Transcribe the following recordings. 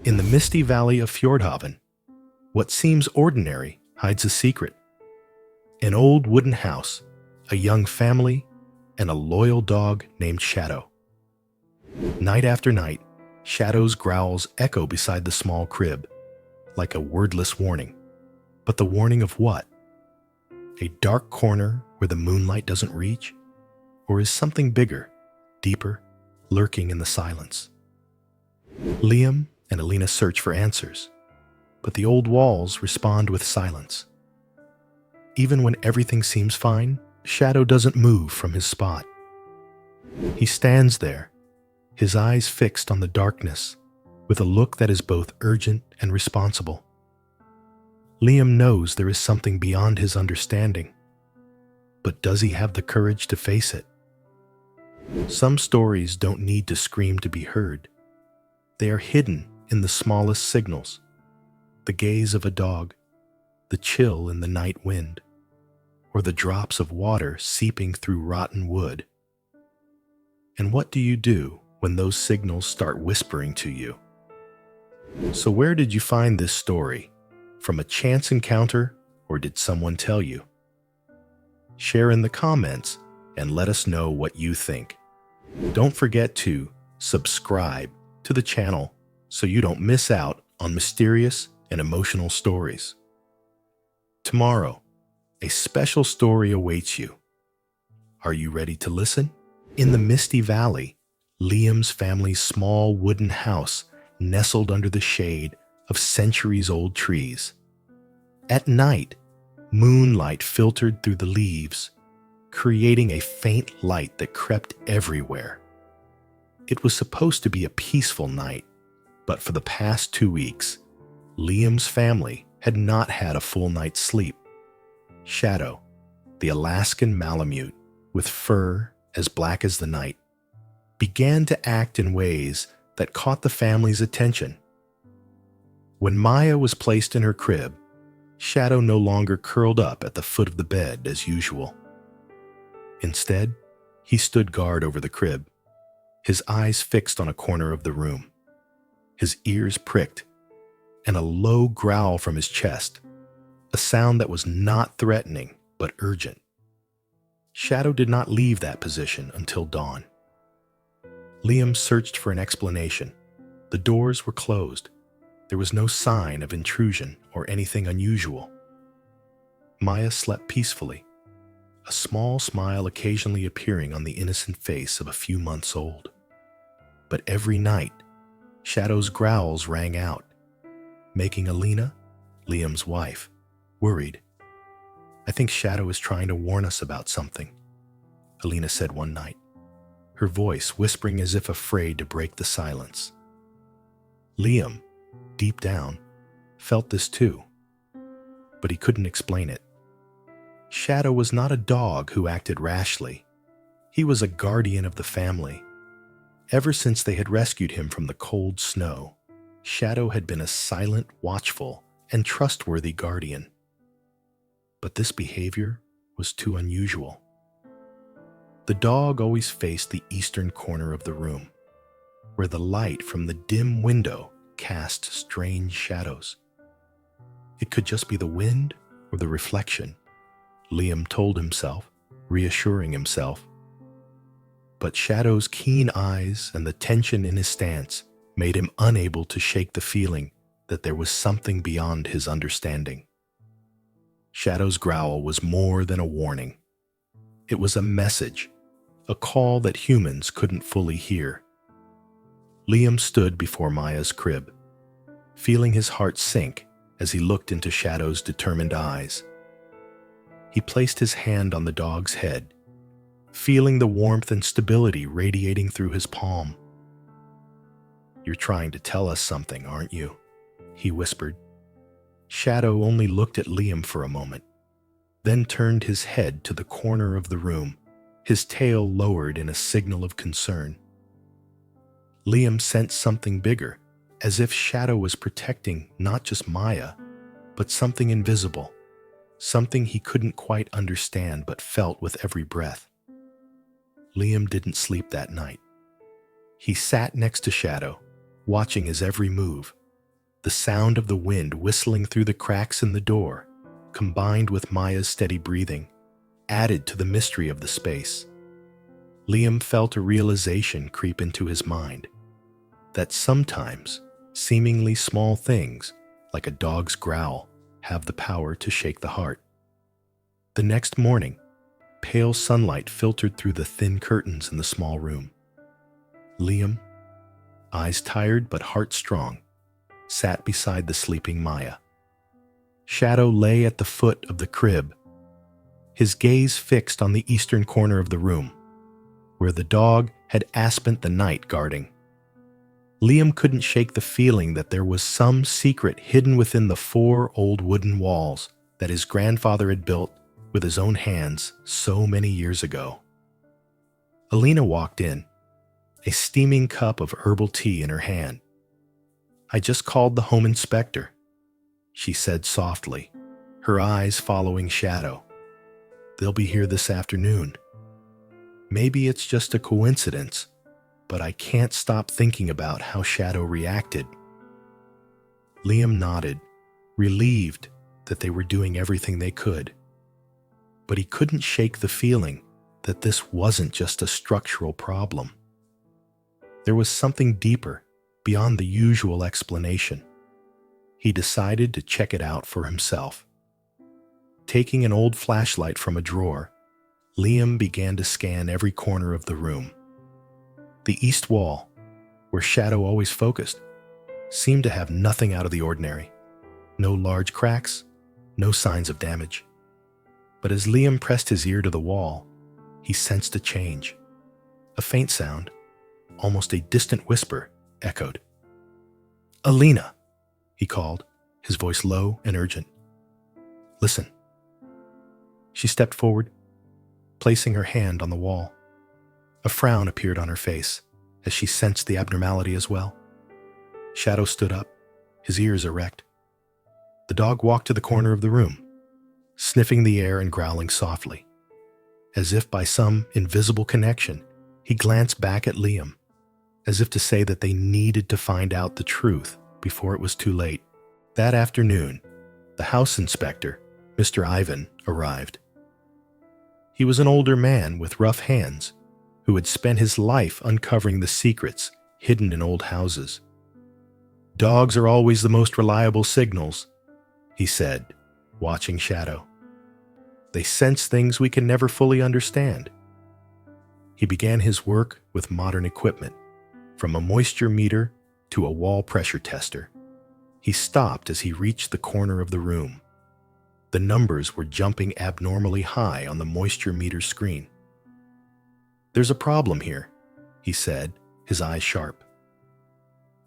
In the misty valley of Fjordhaven, what seems ordinary hides a secret. An old wooden house, a young family, and a loyal dog named Shadow. Night after night, Shadow's growls echo beside the small crib, like a wordless warning. But the warning of what? A dark corner where the moonlight doesn't reach? Or is something bigger, deeper, lurking in the silence? Liam and Alina search for answers, but the old walls respond with silence. Even when everything seems fine, Shadow doesn't move from his spot. He stands there, his eyes fixed on the darkness, with a look that is both urgent and responsible. Liam knows there is something beyond his understanding, but does he have the courage to face it? Some stories don't need to scream to be heard. They are hidden in the smallest signals: the gaze of a dog, the chill in the night wind, or the drops of water seeping through rotten wood. And what do you do when those signals start whispering to you? So where did you find this story? From a chance encounter, or did someone tell you? Share in the comments and let us know what you think. Don't forget to subscribe to the channel so you don't miss out on mysterious and emotional stories. Tomorrow, a special story awaits you. Are you ready to listen? In the misty valley, Liam's family's small wooden house nestled under the shade of centuries-old trees. At night, moonlight filtered through the leaves, creating a faint light that crept everywhere. It was supposed to be a peaceful night, but for the past 2 weeks, Liam's family had not had a full night's sleep. Shadow, the Alaskan Malamute with fur as black as the night, began to act in ways that caught the family's attention. When Maya was placed in her crib, Shadow no longer curled up at the foot of the bed as usual. Instead, he stood guard over the crib, his eyes fixed on a corner of the room, his ears pricked, and a low growl from his chest, a sound that was not threatening but urgent. Shadow did not leave that position until dawn. Liam searched for an explanation. The doors were closed. There was no sign of intrusion or anything unusual. Maya slept peacefully, a small smile occasionally appearing on the innocent face of a few months old. But every night, Shadow's growls rang out, making Alina, Liam's wife, worried. "I think Shadow is trying to warn us about something," Alina said one night, her voice whispering as if afraid to break the silence. Liam, deep down, felt this too, but he couldn't explain it. Shadow was not a dog who acted rashly. He was a guardian of the family. Ever since they had rescued him from the cold snow, Shadow had been a silent, watchful, and trustworthy guardian. But this behavior was too unusual. The dog always faced the eastern corner of the room, where the light from the dim window cast strange shadows. It could just be the wind or the reflection, Liam told himself, reassuring himself. But Shadow's keen eyes and the tension in his stance made him unable to shake the feeling that there was something beyond his understanding. Shadow's growl was more than a warning. It was a message, a call that humans couldn't fully hear. Liam stood before Maya's crib, feeling his heart sink as he looked into Shadow's determined eyes. He placed his hand on the dog's head, feeling the warmth and stability radiating through his palm. "You're trying to tell us something, aren't you?" he whispered. Shadow only looked at Liam for a moment, then turned his head to the corner of the room, his tail lowered in a signal of concern. Liam sensed something bigger, as if Shadow was protecting not just Maya, but something invisible, something he couldn't quite understand but felt with every breath. Liam didn't sleep that night. He sat next to Shadow, watching his every move, The sound of the wind whistling through the cracks in the door, combined with Maya's steady breathing, added to the mystery of the space. Liam felt a realization creep into his mind that sometimes seemingly small things, like a dog's growl, have the power to shake the heart. The next morning, pale sunlight filtered through the thin curtains in the small room. Liam, eyes tired but heart strong, sat beside the sleeping Maya. Shadow lay at the foot of the crib, his gaze fixed on the eastern corner of the room, where the dog had spent the night guarding. Liam couldn't shake the feeling that there was some secret hidden within the 4 old wooden walls that his grandfather had built with his own hands so many years ago. Alina walked in, a steaming cup of herbal tea in her hand. "I just called the home inspector," she said softly, her eyes following Shadow. "They'll be here this afternoon. Maybe it's just a coincidence, but I can't stop thinking about how Shadow reacted." Liam nodded, relieved that they were doing everything they could. But he couldn't shake the feeling that this wasn't just a structural problem. There was something deeper, beyond the usual explanation. He decided to check it out for himself. Taking an old flashlight from a drawer, Liam began to scan every corner of the room. The east wall, where Shadow always focused, seemed to have nothing out of the ordinary. No large cracks, no signs of damage. But as Liam pressed his ear to the wall, he sensed a change. A faint sound, almost a distant whisper, echoed. "Alina," he called, his voice low and urgent. "Listen." She stepped forward, placing her hand on the wall. A frown appeared on her face as she sensed the abnormality as well. Shadow stood up, his ears erect. The dog walked to the corner of the room, sniffing the air and growling softly. As if by some invisible connection, he glanced back at Liam, as if to say that they needed to find out the truth before it was too late. That afternoon, the house inspector, Mr. Ivan, arrived. He was an older man with rough hands who had spent his life uncovering the secrets hidden in old houses. "Dogs are always the most reliable signals," he said, watching Shadow. "They sense things we can never fully understand." He began his work with modern equipment, from a moisture meter to a wall pressure tester. He stopped as he reached the corner of the room. The numbers were jumping abnormally high on the moisture meter screen. "There's a problem here," he said, his eyes sharp.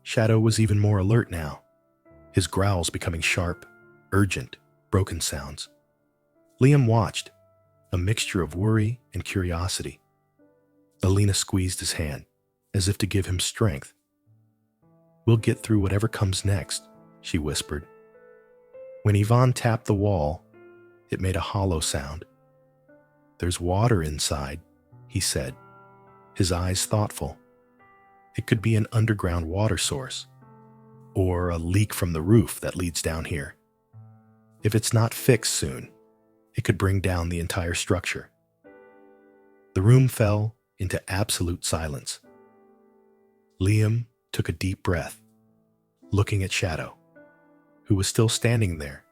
Shadow was even more alert now, his growls becoming sharp, urgent, broken sounds. Liam watched, a mixture of worry and curiosity. Alina squeezed his hand, as if to give him strength. "We'll get through whatever comes next," she whispered. When Yvonne tapped the wall, it made a hollow sound. "There's water inside," he said, his eyes thoughtful. "It could be an underground water source, or a leak from the roof that leads down here. If it's not fixed soon, it could bring down the entire structure." The room fell into absolute silence. Liam took a deep breath, looking at Shadow, who was still standing there,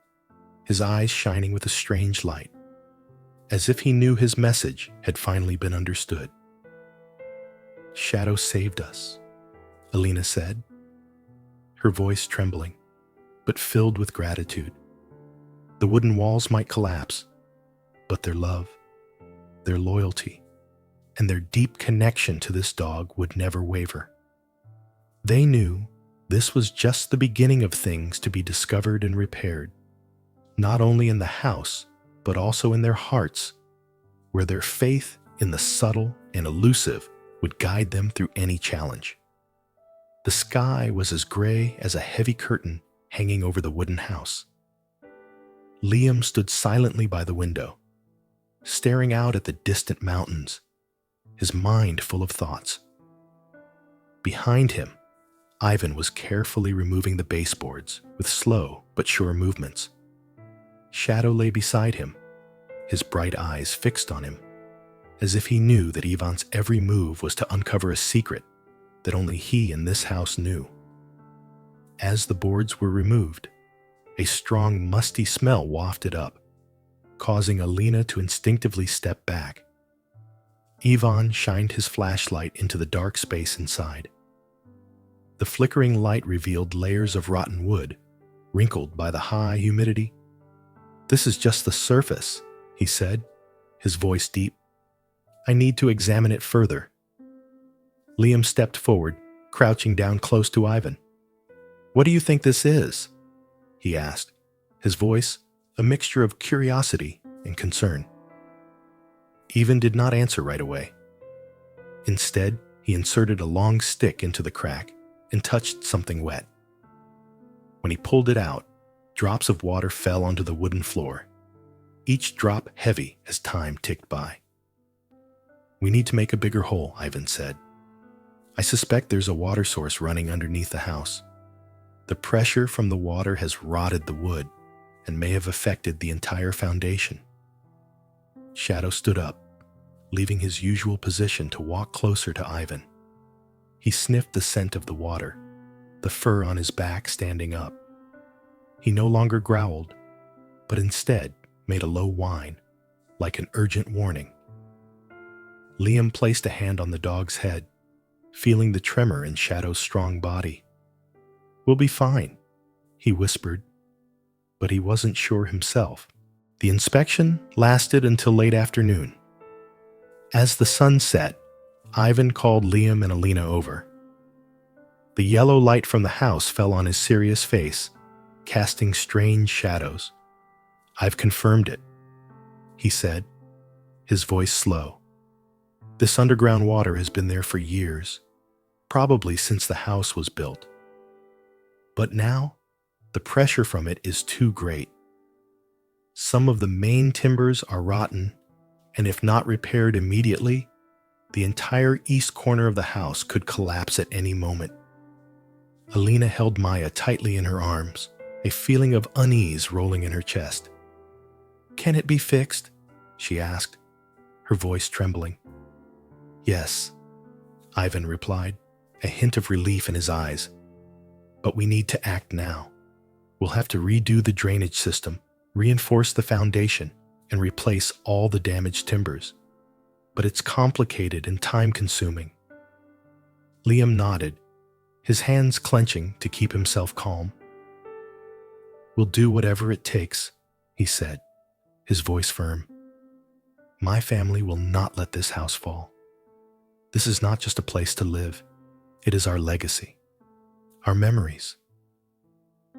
his eyes shining with a strange light, as if he knew his message had finally been understood. "Shadow saved us," Alina said, her voice trembling, but filled with gratitude. The wooden walls might collapse, but their love, their loyalty, and their deep connection to this dog would never waver. They knew this was just the beginning of things to be discovered and repaired, not only in the house, but also in their hearts, where their faith in the subtle and elusive would guide them through any challenge. The sky was as gray as a heavy curtain hanging over the wooden house. Liam stood silently by the window, staring out at the distant mountains, his mind full of thoughts. Behind him, Ivan was carefully removing the baseboards with slow but sure movements. Shadow lay beside him, his bright eyes fixed on him, as if he knew that Ivan's every move was to uncover a secret that only he in this house knew. As the boards were removed, a strong, musty smell wafted up, causing Alina to instinctively step back. Ivan shined his flashlight into the dark space inside. The flickering light revealed layers of rotten wood, wrinkled by the high humidity. "This is just the surface," he said, his voice deep. "I need to examine it further." Liam stepped forward, crouching down close to Ivan. "What do you think this is?" he asked, his voice a mixture of curiosity and concern. Ivan did not answer right away. Instead, he inserted a long stick into the crack and touched something wet. When he pulled it out, drops of water fell onto the wooden floor, each drop heavy as time ticked by. "We need to make a bigger hole," Ivan said. "I suspect there's a water source running underneath the house. The pressure from the water has rotted the wood and may have affected the entire foundation." Shadow stood up, leaving his usual position to walk closer to Ivan. He sniffed the scent of the water, the fur on his back standing up. He no longer growled, but instead made a low whine, like an urgent warning. Liam placed a hand on the dog's head, feeling the tremor in Shadow's strong body. "We'll be fine," he whispered, but he wasn't sure himself. The inspection lasted until late afternoon. As the sun set, Ivan called Liam and Alina over. The yellow light from the house fell on his serious face, casting strange shadows. "I've confirmed it," he said, his voice slow. "This underground water has been there for years, probably since the house was built. But now, the pressure from it is too great. Some of the main timbers are rotten, and if not repaired immediately, the entire east corner of the house could collapse at any moment." Alina held Maya tightly in her arms, a feeling of unease rolling in her chest. "Can it be fixed?" she asked, her voice trembling. "Yes," Ivan replied, a hint of relief in his eyes. "But we need to act now. We'll have to redo the drainage system, reinforce the foundation, and replace all the damaged timbers. But it's complicated and time-consuming." Liam nodded, his hands clenching to keep himself calm. "We'll do whatever it takes," he said, his voice firm. "My family will not let this house fall. This is not just a place to live. It is our legacy, our memories."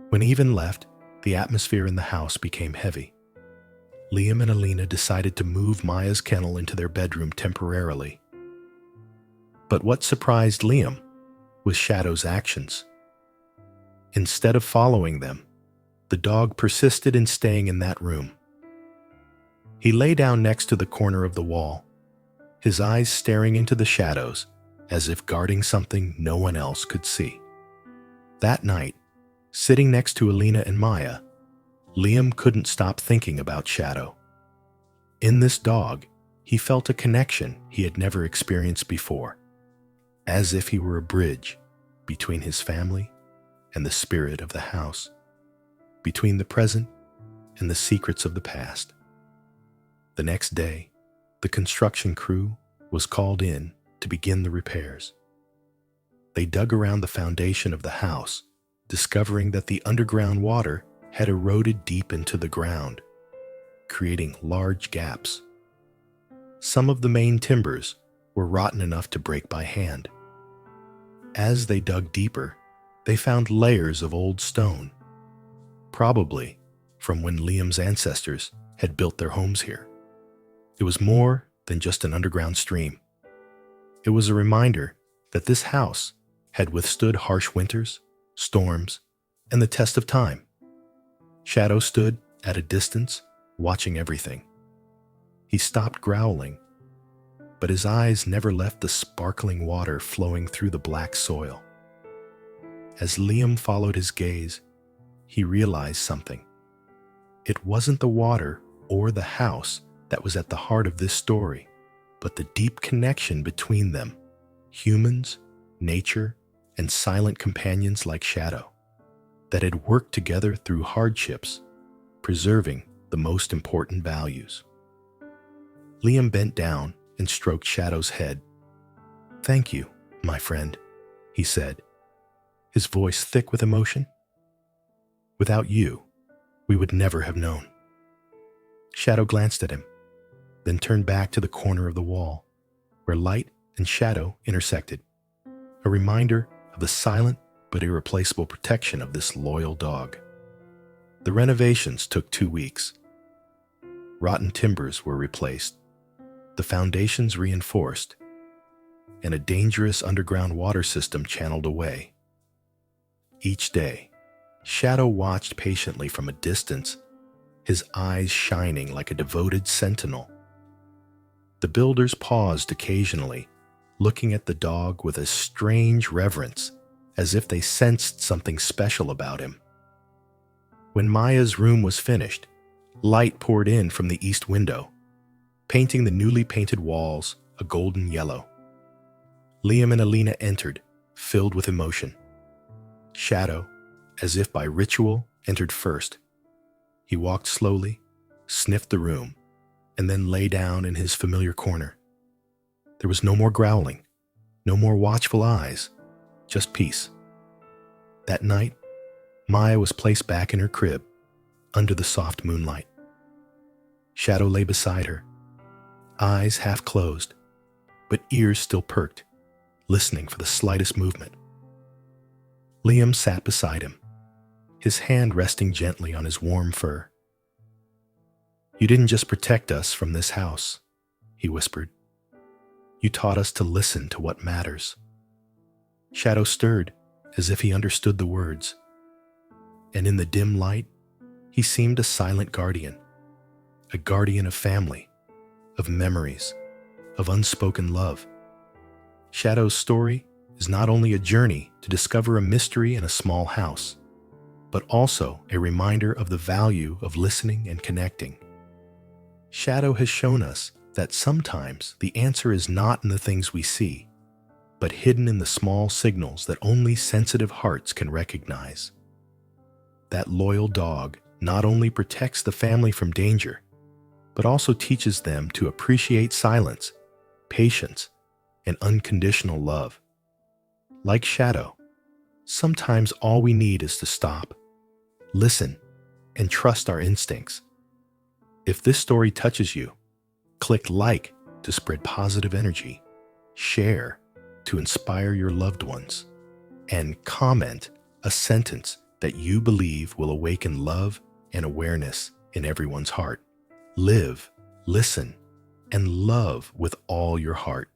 When Ivan left, the atmosphere in the house became heavy. Liam and Alina decided to move Maya's kennel into their bedroom temporarily. But what surprised Liam was Shadow's actions. Instead of following them, the dog persisted in staying in that room. He lay down next to the corner of the wall, his eyes staring into the shadows as if guarding something no one else could see. That night, sitting next to Alina and Maya, Liam couldn't stop thinking about Shadow. In this dog, he felt a connection he had never experienced before, as if he were a bridge between his family and the spirit of the house, between the present and the secrets of the past. The next day, the construction crew was called in to begin the repairs. They dug around the foundation of the house, discovering that the underground water had eroded deep into the ground, creating large gaps. Some of the main timbers were rotten enough to break by hand. As they dug deeper, they found layers of old stone, probably from when Liam's ancestors had built their homes here. It was more than just an underground stream. It was a reminder that this house had withstood harsh winters, storms, and the test of time. Shadow stood at a distance, watching everything. He stopped growling, but his eyes never left the sparkling water flowing through the black soil. As Liam followed his gaze, he realized something. It wasn't the water or the house that was at the heart of this story, but the deep connection between them, humans, nature, and silent companions like Shadow, that had worked together through hardships, preserving the most important values. Liam bent down and stroked Shadow's head. "Thank you, my friend," he said, his voice thick with emotion. "Without you, we would never have known." Shadow glanced at him, then turned back to the corner of the wall, where light and shadow intersected, a reminder of the silent but irreplaceable protection of this loyal dog. The renovations took 2 weeks. Rotten timbers were replaced, the foundations reinforced, and a dangerous underground water system channeled away. Each day, Shadow watched patiently from a distance, his eyes shining like a devoted sentinel. The builders paused occasionally, looking at the dog with a strange reverence, as if they sensed something special about him. When Maya's room was finished, light poured in from the east window, painting the newly painted walls a golden yellow. Liam and Alina entered, filled with emotion. Shadow, as if by ritual, entered first. He walked slowly, sniffed the room, and then lay down in his familiar corner. There was no more growling, no more watchful eyes, just peace. That night, Maya was placed back in her crib, under the soft moonlight. Shadow lay beside her, eyes half closed, but ears still perked, listening for the slightest movement. Liam sat beside him, his hand resting gently on his warm fur. "You didn't just protect us from this house," he whispered. "You taught us to listen to what matters." Shadow stirred, as if he understood the words. And in the dim light, he seemed a silent guardian, a guardian of family, of memories, of unspoken love. Shadow's story is not only a journey to discover a mystery in a small house, but also a reminder of the value of listening and connecting. Shadow has shown us that sometimes the answer is not in the things we see, but hidden in the small signals that only sensitive hearts can recognize. That loyal dog not only protects the family from danger, but also teaches them to appreciate silence, patience, and unconditional love. Like Shadow, sometimes all we need is to stop, listen, and trust our instincts. If this story touches you, click like to spread positive energy, share to inspire your loved ones, and comment a sentence that you believe will awaken love and awareness in everyone's heart. Live, listen, and love with all your heart.